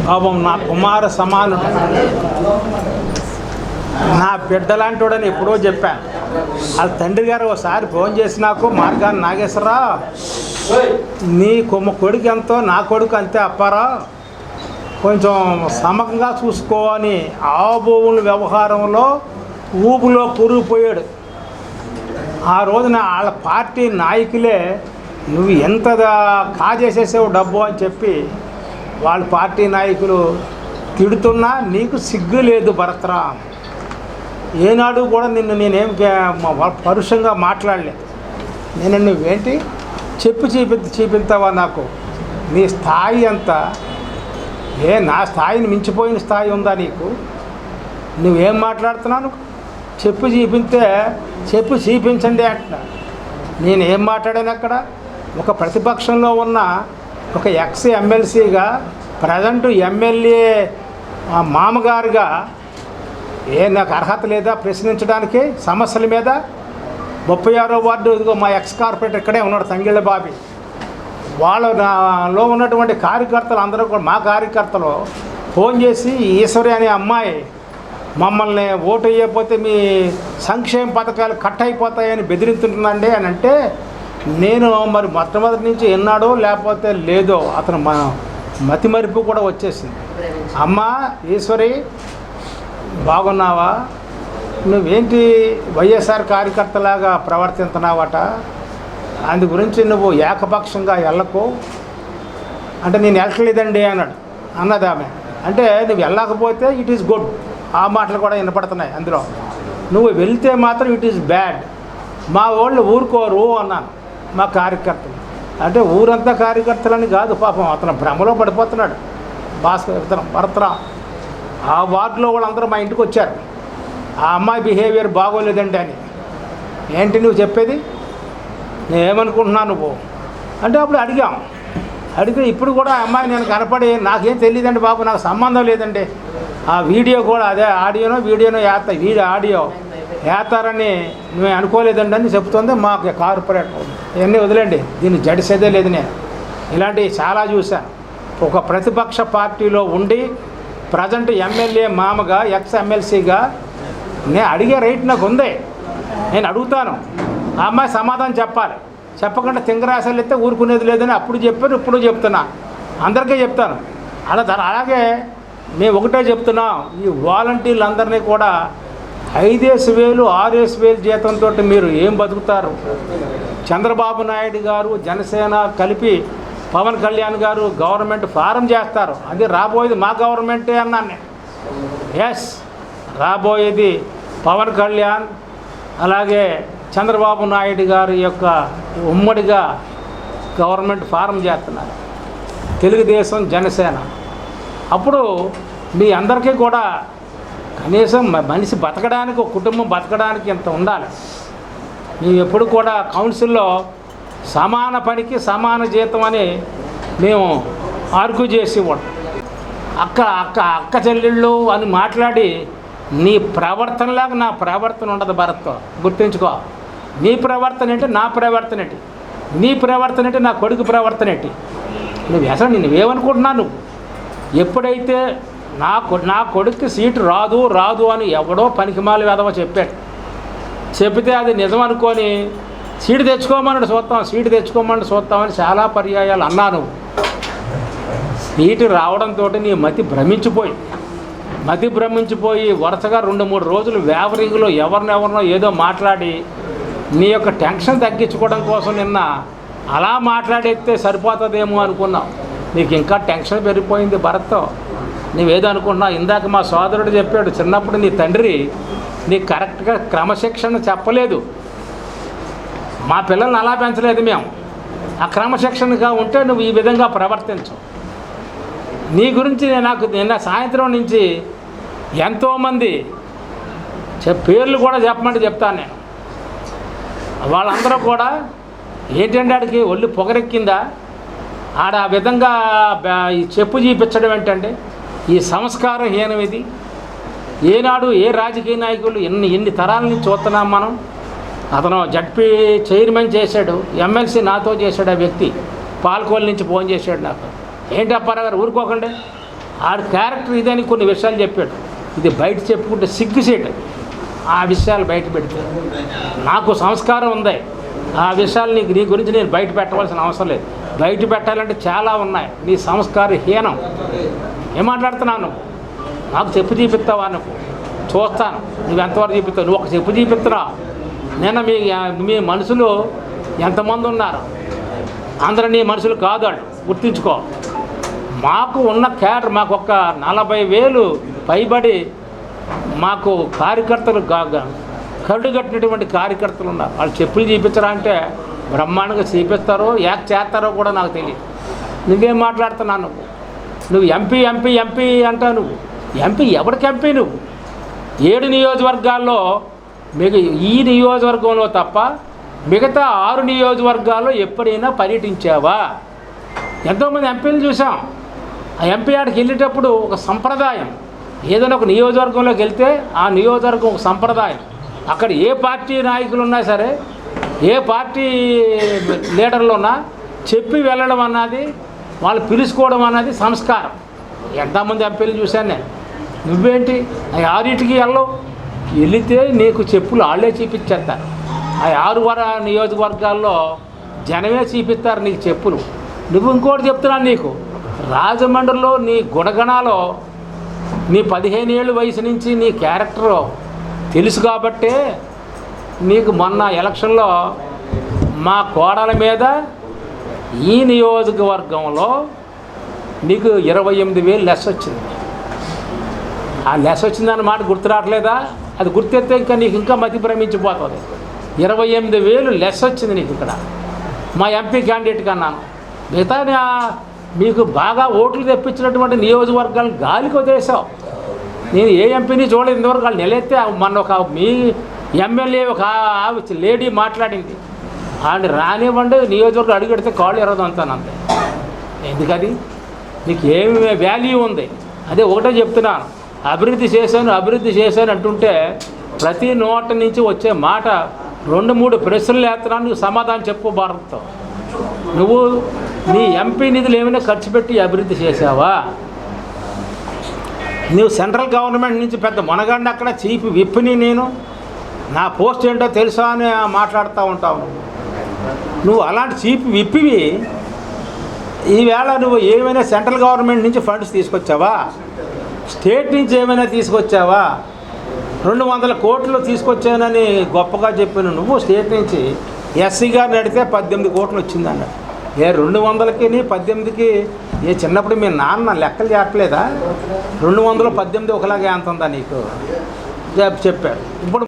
పాపం నా కుమార సమానుడు, నా బిడ్డలాంటివాడని ఎప్పుడో చెప్పాను. వాళ్ళ తండ్రి గారు ఒకసారి ఫోన్ చేసి నాకు, మార్గాన్ని నాగేశ్వరరావు, నీ కొడుకు ఎంతో నా కొడుకు అంతే అప్పారా, కొంచెం సమకంగా చూసుకో అని ఆబోవుల వ్యవహారంలో ఊపులో కూరుకుపోయాడు. ఆ రోజున వాళ్ళ పార్టీ నాయకులే నువ్వు ఎంత కాజేసేసావు డబ్బు అని చెప్పి వాళ్ళ పార్టీ నాయకులు తిడుతున్నా నీకు సిగ్గు లేదు భరత్రా. ఏనాడు కూడా నిన్ను నేనేం పరుషంగా మాట్లాడలేదు. నేను నువ్వేంటి చూపిస్తావా నాకు? నీ స్థాయి అంతా నా స్థాయిని మించిపోయిన స్థాయి ఉందా నీకు? నువ్వేం మాట్లాడుతున్నాను? చూపించండి అంటున్నా. నేను ఏం మాట్లాడాను అక్కడ? ఒక ప్రతిపక్షంలో ఉన్న ఒక ఎక్స్ ఎమ్మెల్సీగా, ప్రజెంట్ ఎమ్మెల్యే మామగారుగా నాకు అర్హత లేదా ప్రశ్నించడానికి సమస్యల మీద? 36వ వార్డు ఇదిగో మా ఎక్స్ కార్పొరేటర్ ఇక్కడే ఉన్నాడు, తంగిళ్ళ బాబి. వాళ్ళలో ఉన్నటువంటి కార్యకర్తలు అందరూ కూడా, మా కార్యకర్తలు ఫోన్ చేసి, ఈశ్వరి అనే అమ్మాయి మమ్మల్ని ఓటు వేయకపోతే మీ సంక్షేమ పథకాలు కట్ అయిపోతాయని బెదిరించుంటుందండి అని అంటే, నేను మరి మొట్టమొదటి నుంచి ఎన్నాడో లేకపోతే లేదో అతను మతిమరుపు కూడా వచ్చేసింది. అమ్మా ఈశ్వరి బాగున్నావా? నువ్వేంటి వైఎస్ఆర్ కార్యకర్తలాగా ప్రవర్తిస్తున్నావట, అందు గురించి నువ్వు ఏకపక్షంగా వెళ్ళకు అంటే, నేను వెళ్ళలేదండి అన్నది ఆమె. అంటే నువ్వు వెళ్ళకపోతే ఇట్ ఈస్ గుడ్, ఆ మాటలు కూడా వినపడుతున్నాయి అందులో. నువ్వు వెళ్తే మాత్రం ఇట్ ఈస్ బ్యాడ్, మా వాళ్ళు ఊరుకోరు అన్నాను. మా కార్యకర్తలు అంటే ఊరంతా కార్యకర్తలని కాదు, పాపం అతను భ్రమలో పడిపోతున్నాడు భరత్రా. ఆ వార్డులో వాళ్ళందరూ మా ఇంటికి వచ్చారు, ఆ అమ్మాయి బిహేవియర్ బాగోలేదండి అని. ఏంటి నువ్వు చెప్పేది? నేనేమనుకుంటున్నాను నువ్వు అంటే అప్పుడు అడిగితే ఇప్పుడు కూడా ఆ అమ్మాయి నేను కనపడి, నాకేం తెలియదండి బాబు, నాకు సంబంధం లేదండి, ఆ వీడియో కూడా అదే వీడియోనో ఆడియో వేస్తారని మేము అనుకోలేదండి అని చెప్తుంది మా కార్పొరేటర్. ఇవన్నీ వదిలేండి, దీన్ని జడిసేదే లేదు. నేను ఇలాంటివి చాలా చూశాను. ఒక ప్రతిపక్ష పార్టీలో ఉండి ప్రజెంట్ ఎమ్మెల్యే మామగా, ఎక్స్ ఎమ్మెల్సీగా నేను అడిగే రైట్ నాకు ఉంది, నేను అడుగుతాను. ఆ అమ్మాయి సమాధానం చెప్పాలి, చెప్పకుండా తింగరాశలు ఎత్తే ఊరుకునేది లేదని అప్పుడు చెప్పారు, ఇప్పుడు చెప్తున్నా, అందరికీ చెప్తాను. అలాగే మేము ఒకటే చెప్తున్నాం, ఈ వాలంటీర్లందరినీ కూడా 5,000 6,000 జీతంతో మీరు ఏం బతుకుతారు? చంద్రబాబు నాయుడు గారు, జనసేన కలిపి పవన్ కళ్యాణ్ గారు గవర్నమెంట్ ఫారం చేస్తారు, అది రాబోయేది మా గవర్నమెంటే అన్నాను నేను. ఎస్, రాబోయేది పవన్ కళ్యాణ్ అలాగే చంద్రబాబు నాయుడు గారి యొక్క ఉమ్మడిగా గవర్నమెంట్ ఫారం చేస్తున్నారు, తెలుగుదేశం జనసేన. అప్పుడు మీ అందరికీ కూడా కనీసం మనిషి బతకడానికి, ఒక కుటుంబం బతకడానికి ఇంత ఉండాలి. మేము ఎప్పుడు కూడా కౌన్సిల్లో సమాన పనికి సమాన జీతం అని మేము ఆర్గ్యూ చేసేవాడు. అక్క చెల్లెళ్ళు అని మాట్లాడి నీ ప్రవర్తనలాగా నా ప్రవర్తన ఉండదు భరత్తో, గుర్తుంచుకో. నీ ప్రవర్తన ఏంటి, నా ప్రవర్తన ఏంటి, నీ ప్రవర్తన ఏంటి, నా కొడుకు ప్రవర్తన ఏంటి? నువ్వు అసలు నువ్వేమనుకుంటున్నావు? నువ్వు ఎప్పుడైతే నా కొడుక్కి సీటు రాదు అని ఎవడో పనికిమాల వెధవ చెప్తే అది నిజం అనుకొని సీటు తెచ్చుకోమని చూస్తామని చాలా పర్యాయాలు అన్నాను. సీటు రావడంతో నీ మతి భ్రమించిపోయి వరుసగా 2-3 రోజులు వేవరింగ్లో ఎవరినెవరినో ఏదో మాట్లాడి నీ యొక్క టెన్షన్ తగ్గించుకోవడం కోసం నిన్న అలా మాట్లాడేస్తే సరిపోతుందేమో అనుకున్నావు. నీకు ఇంకా టెన్షన్ పెరిగిపోయింది భరత్తో. నువ్వేదో అనుకుంటున్నావు. ఇందాక మా సోదరుడు చెప్పాడు, చిన్నప్పుడు నీ తండ్రి నీకు కరెక్ట్గా క్రమశిక్షణ చెప్పలేదు. మా పిల్లల్ని అలా పెంచలేదు మేము. ఆ క్రమశిక్షణగా ఉంటే నువ్వు ఈ విధంగా ప్రవర్తించు. నీ గురించి నాకు నిన్న సాయంత్రం నుంచి ఎంతోమంది పేర్లు కూడా చెప్పమంటే చెప్తాను నేను. వాళ్ళందరూ కూడా ఏంటంటే ఆడికి ఒళ్ళు పొగరెక్కిందా, ఆడ ఆ విధంగా ఈ చెప్పు చూపించడం ఏంటంటే ఈ సంస్కారహీనం ఇది. ఏనాడు ఏ రాజకీయ నాయకులు ఎన్ని తరాల నుంచి చూస్తున్నాం మనం. అతను జడ్పీ చైర్మన్ చేశాడు, ఎమ్మెల్సీ నాతో చేశాడు. ఆ వ్యక్తి పాలకోల్ నుంచి ఫోన్ చేశాడు నాకు. ఏంటి అప్పారావు గారు ఊరుకోకండి, ఆడి క్యారెక్టర్ ఇదని కొన్ని విషయాలు చెప్పాడు. ఇది బయట చెప్పుకుంటే సిగ్గుసేట. ఆ విషయాలు బయట పెడితే నాకు సంస్కారం ఉంది. ఆ విషయాలు నీ గురించి నేను బయట పెట్టవలసిన అవసరం లేదు. బయట పెట్టాలంటే చాలా ఉన్నాయి. నీ సంస్కార హీనం. ఏం మాట్లాడుతున్నాను? నాకు చెప్పు చూపిస్తావా? నువ్వు చూస్తాను నువ్వు ఎంతవరకు చూపిస్తావు. నువ్వు ఒక చెప్పు చూపిస్తున్నావు. నేను మీ మనుషులు ఎంతమంది ఉన్నారు? అందరూ నీ మనుషులు కాదు. వాళ్ళు గుర్తుంచుకో. మాకు ఉన్న క్యాడర్ మాకు ఒక 40,000 పైబడి మాకు కార్యకర్తలు కరుడు కట్టినటువంటి కార్యకర్తలు ఉన్నారు. వాళ్ళు చెప్పులు చూపించరా అంటే బ్రహ్మాండంగా చూపిస్తారో యాక్ చేస్తారో కూడా నాకు తెలియదు. నువ్వేం మాట్లాడుతున్నాను? నువ్వు ఎంపీ ఎంపీ ఎంపీ అంటావు. నువ్వు ఎంపీ ఎవరికి ఎంపీ? నువ్వు 7 నియోజకవర్గాల్లో మీకు ఈ నియోజకవర్గంలో తప్ప మిగతా 6 నియోజకవర్గాల్లో ఎప్పుడైనా పర్యటించావా? ఎంతోమంది ఎంపీలు చూసాం. ఆ ఎంపీ ఆడికి వెళ్ళేటప్పుడు ఒక సంప్రదాయం. ఏదైనా ఒక నియోజకవర్గంలోకి వెళ్తే ఆ నియోజకవర్గం ఒక సంప్రదాయం. అక్కడ ఏ పార్టీ నాయకులు ఉన్నా సరే, ఏ పార్టీ లీడర్లు ఉన్నా చెప్పి వెళ్ళడం అన్నది, వాళ్ళు పిలుచుకోవడం అన్నది సంస్కారం. ఎంతమంది ఎంపీలు చూశాను నేను. నువ్వేంటి ఆ 6టికి వెళ్ళవు? వెళితే నీకు చెప్పులు వాళ్ళే చూపించేస్తారు. ఆ 6 నియోజకవర్గాల్లో జనమే చూపిస్తారు నీకు చెప్పులు. నువ్వు ఇంకోటి చెప్తున్నాను నీకు. రాజమండ్రిలో నీ గుణగణాలో నీ 15 ఏళ్ళ వయసు నుంచి నీ క్యారెక్టర్ తెలుసు కాబట్టే నీకు మొన్న ఎలక్షన్లో మా కోడల మీద ఈ నియోజకవర్గంలో నీకు 28,000 లెస్ వచ్చింది. ఆ లెస్ వచ్చిందన్న మాట గుర్తు రావట్లేదా? అది గుర్తెత్తే ఇంకా నీకు ఇంకా మతి భ్రమించిపోతుంది. 28,000 లెస్ వచ్చింది నీకు ఇక్కడ మా ఎంపీ క్యాండిడేట్ కన్నాను. మిగతా మీకు బాగా ఓట్లు తెప్పించినటువంటి నియోజకవర్గాలను గాలికి వదిలేసావు. నేను ఏ ఎంపీని చూడలేదు ఇంతవరకు. వాళ్ళు నిలెత్తే మొన్న ఒక మీ ఎమ్మెల్యే ఒక లేడీ మాట్లాడింది. ఆవిడ రానివ్వండి నియోజకవర్గం అడుగెడితే కాళ్ళు ఎరదంతాను అంతే. ఎందుకని నీకు ఏమి వాల్యూ ఉంది? అదే ఒకటే చెప్తున్నాను. అభివృద్ధి చేశాను అంటుంటే ప్రతి నోట నుంచి వచ్చే మాట 2-3 ప్రశ్నలు వేస్తున్నాను. నువ్వు సమాధానం చెప్పు భారత్తో. నువ్వు నీ ఎంపీ నిధులు ఏమైనా ఖర్చు పెట్టి అభివృద్ధి చేసావా? నువ్వు సెంట్రల్ గవర్నమెంట్ నుంచి పెద్ద మొనగండి అక్కడ చీఫ్ విప్ని నేను నా పోస్ట్ ఏంటో తెలుసా అని మాట్లాడుతూ ఉంటావు. నువ్వు అలాంటి చీఫ్ విప్పివి ఈవేళ నువ్వు ఏమైనా సెంట్రల్ గవర్నమెంట్ నుంచి ఫండ్స్ తీసుకొచ్చావా? స్టేట్ నుంచి ఏమైనా తీసుకొచ్చావా? 200 కోట్లు తీసుకొచ్చానని గొప్పగా చెప్పిన నువ్వు స్టేట్ నుంచి ఎస్సీ గారిని అడిగితే 18 కోట్లు వచ్చిందన్న. 200కి 18కి చిన్నప్పుడు మీ నాన్న లెక్కలు చెప్పలేదా? 200 18 ఒకలాగే అంతుందా నీకు చెప్పాడు. ఇప్పుడు